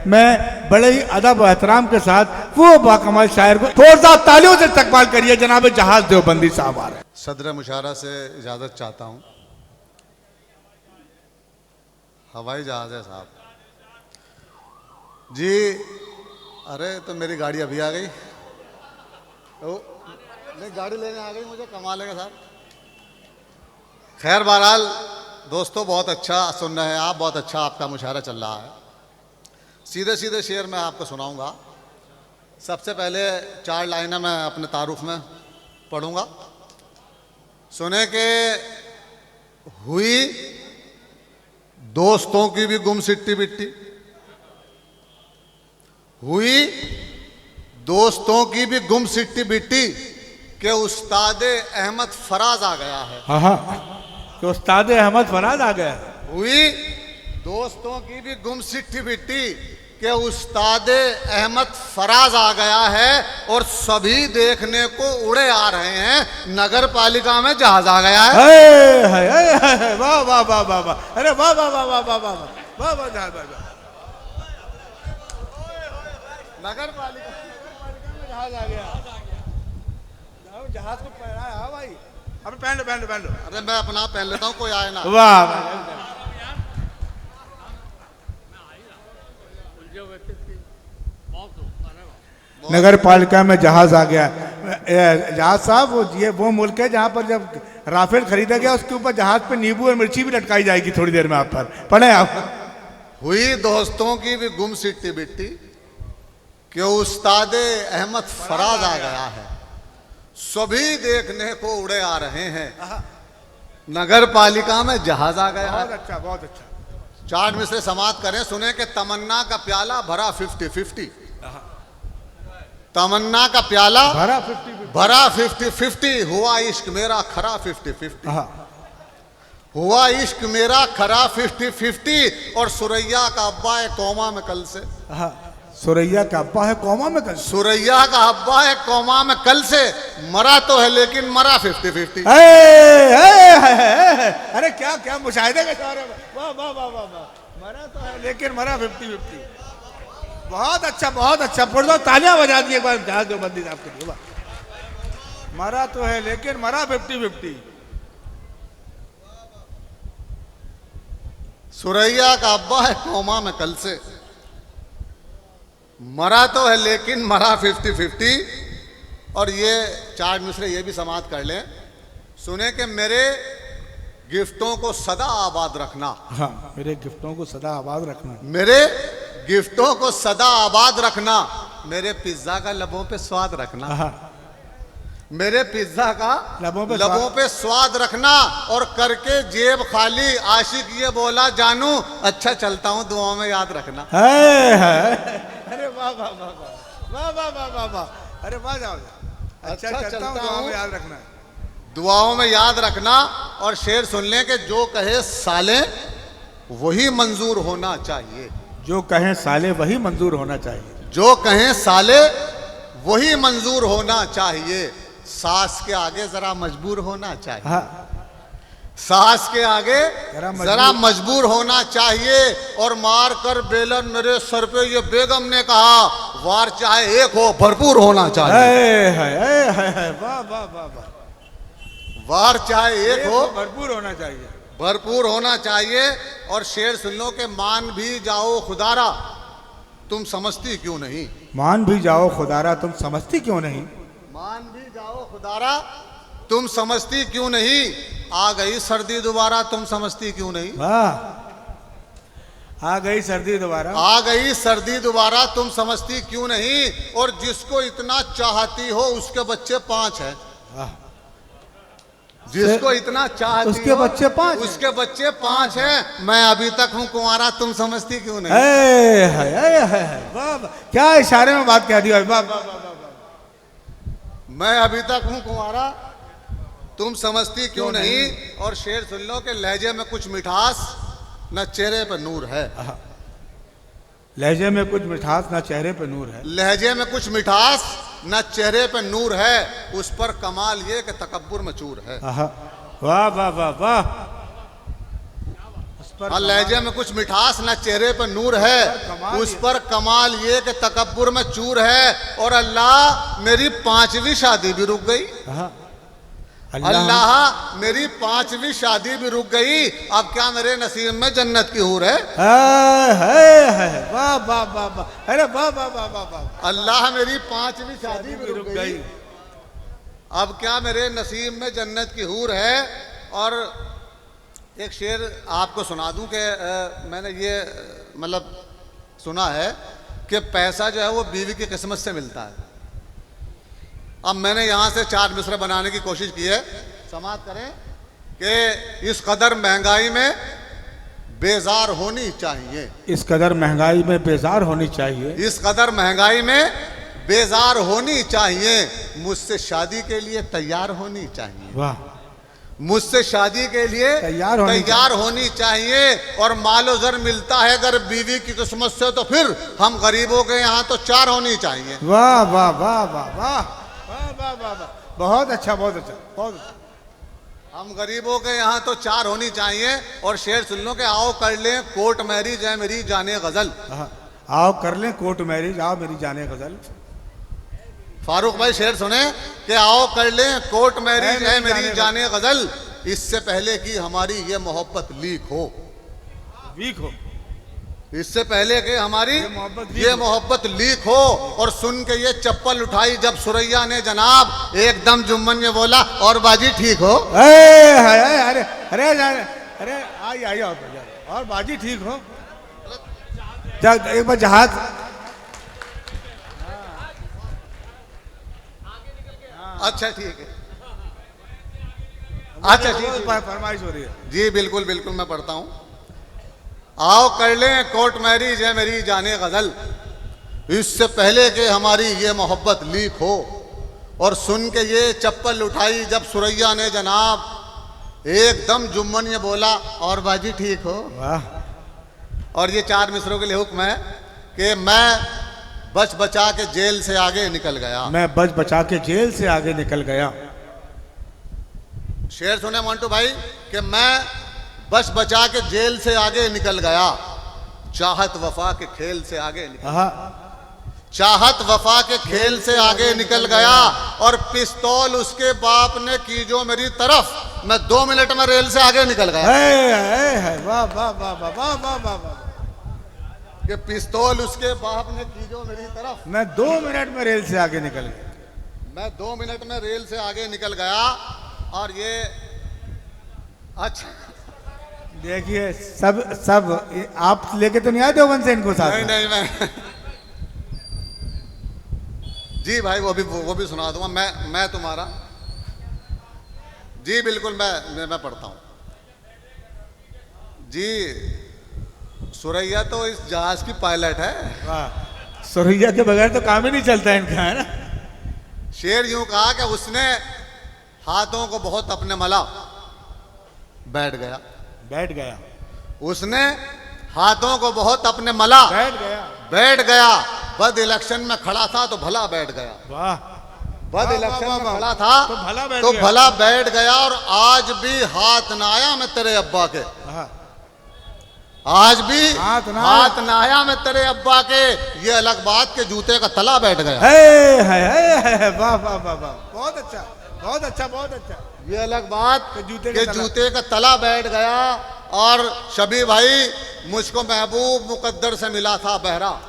मैं बड़े ही अदब और एहतराम के साथ वो बाकमाल शायर को जोरदार तालियों से इस्तकबाल करिए। जनाब जहाज देवबंदी साहब आ रहे हैं। सदर मुशारा से इजाज़त चाहता हूँ। हवाई जहाज़ है साहब जी। अरे तो मेरी गाड़ी अभी आ गई। नहीं, गाड़ी लेने आ गई, मुझे कमा लेगा साहब। खैर बहरहाल दोस्तों, बहुत अच्छा सुन रहे हैं आप, बहुत अच्छा आपका मुशायरा चल रहा है। सीधे सीधे शेर मैं आपको सुनाऊंगा। सबसे पहले 4 लाइनें मैं अपने तारुफ में पढ़ूंगा। सुने के हुई दोस्तों की भी गुम सिट्टी बिट्टी, हुई दोस्तों की भी गुम सिट्टी बिट्टी के उस्ताद अहमद फराज आ गया है। हाँ हाँ, कि उस्ताद अहमद फराज आ गया। हुई दोस्तों की भी गुम सिट्टी बिट्टी के उस्ताद अहमद फराज आ गया है और सभी देखने को उड़े आ रहे हैं। नगर पालिका में जहाज आ गया है। वाह वाह वाह वाह वाह, अरे वाह वाह वाह वाह वाह वाह वाह वाह जहाज, नगर पालिका में जहाज आ गया। जहाज को पहनाया भाई, अब पहन लो पहन लो पहन लो। अरे मैं अपना पहन लेता हूँ, कोई आए ना। वाह, नगर पालिका में जहाज आ गया। जहाज साहब वो मुल्क है जहाँ पर जब राफेल खरीदा गया उसके ऊपर जहाज पे नींबू और मिर्ची भी लटकाई जाएगी थोड़ी देर में। आप पर पढ़े आप। हुई दोस्तों की भी गुम सिट्टी बिट्टी कि उस्ताद अहमद फराज आ गया है, सभी देखने को उड़े आ रहे हैं। नगर पालिका में जहाज आ गया है। बहुत अच्छा बहुत अच्छा। चार्ट में से समाप्त करें। सुने कि तमन्ना का प्याला भरा 50-50, तमन्ना का प्याला भरा 50-50, हुआ इश्क मेरा खरा 50-50, हुआ इश्क मेरा खरा 50-50। और सुरैया का अब्बा है कौमा में कल से, सुरैया का अब्बा है कौमा में कल, सुरैया का अब्बा है कौमा में कल से, मरा तो है लेकिन मरा 50-50। अरे क्या क्या मुशाहिदे के सारे, वाह वाह वाह वाह वाह। मरा तो है लेकिन मरा 50-50। बहुत अच्छा बहुत अच्छा। फोड़ दो, तालियां बजा दी एक बार जहाज देवबंदी साहब के लिए। मरा तो है लेकिन मरा 50-50। सुरैया का अब्बा है कौमा में कल से, मरा तो है लेकिन मरा 50-50। और ये 4 मिसरे ये भी समाप्त कर लें। सुने कि मेरे गिफ्टों को सदा आबाद रखना। हाँ, मेरे गिफ्टों को सदा आबाद रखना, मेरे गिफ्टों को सदा आबाद रखना, मेरे पिज्जा का लबों पे स्वाद रखना, मेरे पिज्जा का लबों पे स्वाद रखना। और करके जेब खाली आशिक ये बोला जानू अच्छा चलता हूँ, दुआओं में याद रखना। अरे वाह वाह वाह वाह वाह वाह वाह वाह, अरे वाह जाओ, अच्छा चलता हूँ, दुआओं में याद रखना, दुआओं में याद रखना। और शेर सुन लें कि जो कहे साले वही मंजूर होना चाहिए, जो कहें साले वही मंजूर होना चाहिए, जो कहें साले वही मंजूर होना चाहिए। सास के आगे जरा मजबूर होना चाहिए, सास के आगे जरा मजबूर होना चाहिए। और मार कर बेलन मेरे सर पे ये बेगम ने कहा, वार चाहे एक हो भरपूर होना चाहिए। वाह वाह वाह वाह, वार चाहे एक हो भरपूर होना चाहिए, भरपूर होना चाहिए। और शेर सुन लो कि मान भी जाओ खुदारा तुम समझती क्यों नहीं, मान भी जाओ खुदारा तुम समझती क्यों नहीं, मान भी जाओ खुदारा तुम समझती क्यों नहीं। आ गई सर्दी दोबारा तुम समझती क्यों नहीं, आ गई सर्दी दोबारा, आ गई सर्दी दोबारा तुम समझती क्यों नहीं। और जिसको इतना चाहती हो उसके बच्चे 5 हैं, जिसको इतना चाहती उसके हो बच्चे 5, उसके बच्चे 5 हैं। मैं अभी तक हूँ कुंवारा तुम समझती क्यों नहीं। वाह, क्या इशारे में बात कह दी। वाह वाह वाह वाह, मैं अभी तक हूँ कुंवारा तुम समझती क्यों नहीं। और शेर सुन लो कि लहजे में कुछ मिठास न चेहरे पर नूर है, लहजे में कुछ मिठास ना चेहरे पे नूर है, लहजे में कुछ मिठास न चेहरे पे नूर है। उस पर कमाल ये कि तकब्बुर में चूर है। वाह वाह वाह वाह, उस और लहजे में कुछ मिठास न चेहरे पर नूर है, उस पर कमाल ये कि तकब्बुर में चूर है। और अल्लाह मेरी 5वीं शादी भी रुक गई, अल्लाह मेरी 5वीं शादी भी रुक गई, अब क्या मेरे नसीब में जन्नत की हूर है। वाह वाह वाह वाह, अरे वाह वाह वाह वाह वाह, अल्लाह मेरी 5वीं शादी भी रुक गई, अब क्या मेरे नसीब में जन्नत की हूर है। और एक शेर आपको सुना दूं कि मैंने ये मतलब सुना है कि पैसा जो है वो बीवी की किस्मत से मिलता है। अब मैंने यहाँ से 4 मिसरे बनाने की कोशिश की है, समाप्त करें कि इस कदर महंगाई में बेजार होनी चाहिए, इस कदर महंगाई में बेजार होनी चाहिए, इस कदर महंगाई में बेजार होनी चाहिए, मुझसे शादी के लिए तैयार होनी चाहिए। वाह, मुझसे शादी के लिए तैयार होनी चाहिए। और मालो जर मिलता है अगर बीवी की किस्मत से तो फिर हम गरीबों के यहाँ तो 4 होनी चाहिए। वाह वाह वाह वाह वाह वाह वाह वाह वाह, बहुत अच्छा बहुत अच्छा बहुत अच्छा। हम गरीबों के यहाँ तो 4 होनी चाहिए। और शेर सुन लो कि आओ कर लें कोर्ट मैरिज है मेरी जाने गजल, आओ कर लें कोर्ट मैरिज, आओ मेरी जाने गजल। फारूक भाई शेर सुने कि आओ कर लें कोर्ट मैरिज है मेरी जाने गजल, इससे पहले कि हमारी ये मोहब्बत लीक हो, वीक हो, इससे पहले कि हमारी ये मोहब्बत लीक हो। और सुन के ये चप्पल उठाई जब सुरैया ने जनाब, एकदम जुम्मन ने बोला और बाजी ठीक हो। अरे अरे अरे आई और बाजी ठीक हो, एक बार जहाज। अच्छा ठीक है, अच्छा ठीक है, फरमाइश हो रही है जी, बिल्कुल बिल्कुल मैं पढ़ता हूँ। आओ कर लें कोर्ट मैरिज है मेरी जाने गजल, इससे पहले कि हमारी ये मोहब्बत लीक हो। और सुन के ये चप्पल उठाई जब सुरैया ने जनाब, एकदम जुम्मन ये बोला और बाजी ठीक हो। वाह। और ये 4 मिसरों के लिए हुक्म है कि मैं बच बचा के जेल से आगे निकल गया, मैं बच बचा के जेल से आगे निकल गया। शेर सुने मंटू भाई कि मैं बच बचा के जेल से आगे निकल गया, चाहत वफा के खेल से आगे निकल, चाहत वफा के खेल से आगे निकल गया। और पिस्तौल उसके बाप ने की जो मेरी तरफ, मैं 2 मिनट में रेल से आगे निकल गया। वाह वाह वाह वाह वाह वाह वाह वाह, कि पिस्तौल उसके बाप ने की जो मेरी तरफ, मैं 2 मिनट में रेल से आगे निकल गया, मैं 2 मिनट में रेल से आगे निकल गया। और ये अच्छा देखिए सब आप लेके तो नहीं आए देवबंद से इनको साथ? नहीं मैं जी भाई वो भी सुना दूंगा। मैं तुम्हारा जी बिल्कुल मैं पढ़ता हूँ जी। सुरैया तो इस जहाज की पायलट है। वाह, सुरैया के बगैर तो काम ही नहीं चलता है इनका, है ना। शेर यूं कहा कि उसने हाथों को बहुत अपने मला, बैठ गया, उसने हाथों को बहुत अपने मला, बैठ गया। बद इलेक्शन में खड़ा था तो भला बैठ गया। वाह, बद इलेक्शन में खड़ा था तो भला बैठ गया। और आज भी हाथ ना आया मैं तेरे अब्बा के, आज भी हाथ ना आया मैं तेरे अब्बा के, ये अलग बात के जूते का तला बैठ गया। वाह वाह वाह वाह, बहुत अच्छा बहुत अच्छा बहुत अच्छा। ये अलग बात के जूते का तला बैठ गया। और शबी भाई मुझको महबूब मुकद्दर से मिला था बहरा,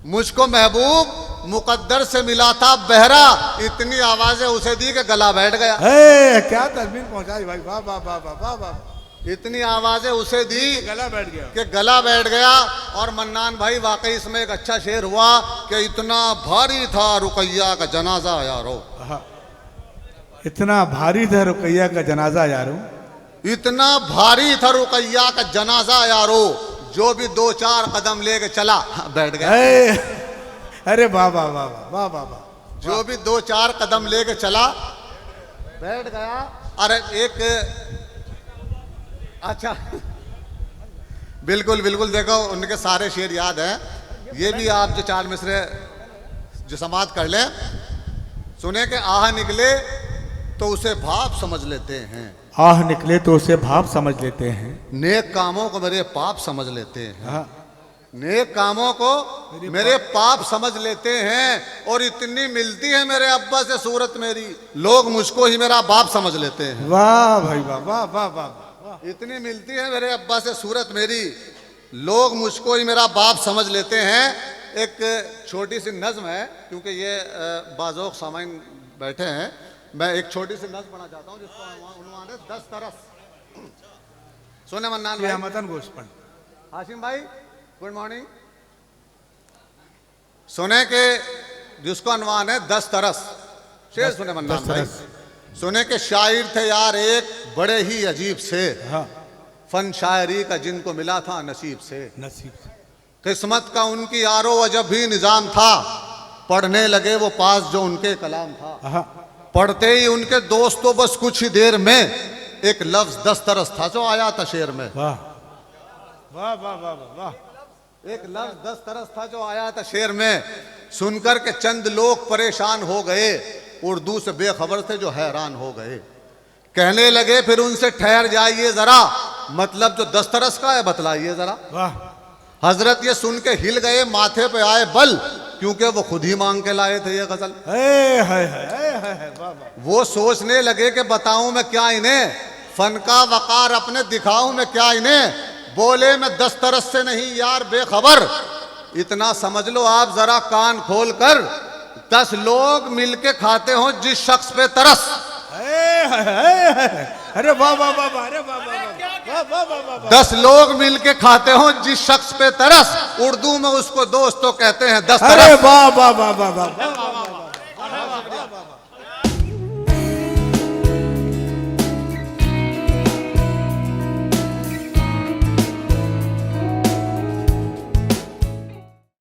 मुझको महबूब मुकद्दर से मिला था बहरा, इतनी आवाजें उसे दी कि गला बैठ गया। क्या तस्वीर पहुंचाई भाई, वाह वाह वाह वाह वाह वाह, इतनी आवाजें उसे दी गला बैठ गया कि गला बैठ गया। और मन्नान भाई वाकई इसमें एक अच्छा शेर हुआ कि इतना भारी था रुकैया का जनाजा यारो, इतना भारी था रुकैया का जनाजा यारो, इतना भारी था रुकैया का जनाजा यारो, जो भी 2-4 कदम लेके चला बैठ गया। अरे वाह वाह वाह वाह वाह वाह, जो भी 2-4 कदम लेके चला बैठ गया। अरे एक अच्छा बिल्कुल बिल्कुल, देखो उनके सारे शेर याद हैं। ये भी आप जो 4 मिसरे जो समाप्त कर ले, सुने के आह निकले तो उसे भाप समझ लेते हैं, आह निकले तो उसे भाप समझ लेते हैं। नेक कामों को मेरे पाप समझ लेते हैं, हाँ, नेक कामों को मेरे पाप समझ लेते हैं। और इतनी मिलती है मेरे अब्बा से सूरत मेरी, लोग मुझको ही मेरा बाप समझ लेते हैं। वाह भाई वाह वाह वाह वाह वाह। इतनी मिलती है मेरे अब्बा से सूरत मेरी, लोग मुझको ही मेरा बाप समझ लेते हैं। एक छोटी सी नज्म है, क्योंकि ये बाज़ोक सामाइन बैठे हैं, मैं एक छोटी सी नज्म पढ़ना चाहता हूँ जिसका उन्वान है 10 तरस। सुने मन्नान भाई, मतन गोश्त हाशिम भाई गुड मॉर्निंग। सुने के जिसका अनवान है 10 तरस। शेर सुने मन्नान भाई, सुने के शायर थे यार एक बड़े ही अजीब से, हाँ, फन शायरी का जिनको मिला था नसीब से। नसीब से। किस्मत का उनकी यारो अजब भी निजाम था, पढ़ने लगे वो पास जो उनके कलाम था। हाँ, पढ़ते ही उनके दोस्तों बस कुछ ही देर में एक लफ्ज 10 तरस था जो आया था शेर में। वाह वाह वाह वाह वाह। एक लफ्ज 10 तरस था जो आया था शेर में, सुनकर के चंद लोग परेशान हो गए, उर्दू से बेखबर थे जो हैरान हो गए। कहने लगे फिर उनसे ठहर जाइए जरा, मतलब जो 10 तरस का है बतलाइए जरा। वाह। हजरत ये सुन के हिल गए, माथे पे आए बल, क्योंकि वो खुद ही मांग के लाए थे ये गजल। वाह वाह। वो सोचने लगे कि बताऊं मैं क्या इन्हें, फन का वकार अपने दिखाऊं मैं क्या इन्हें। बोले मैं 10 तरस से नहीं यार बेखबर, इतना समझ लो आप जरा कान खोल कर, 10 लोग मिलके खाते हो जिस शख्स पे तरस। अरे वाह वाह वाह वाह। अरे वाह वाह वाह वाह वाह वाह। 10 लोग मिलके खाते हो जिस शख्स पे तरस, उर्दू में उसको दोस्तों कहते हैं 10 तरस। अरे वाह वाह वाह वाह वाह।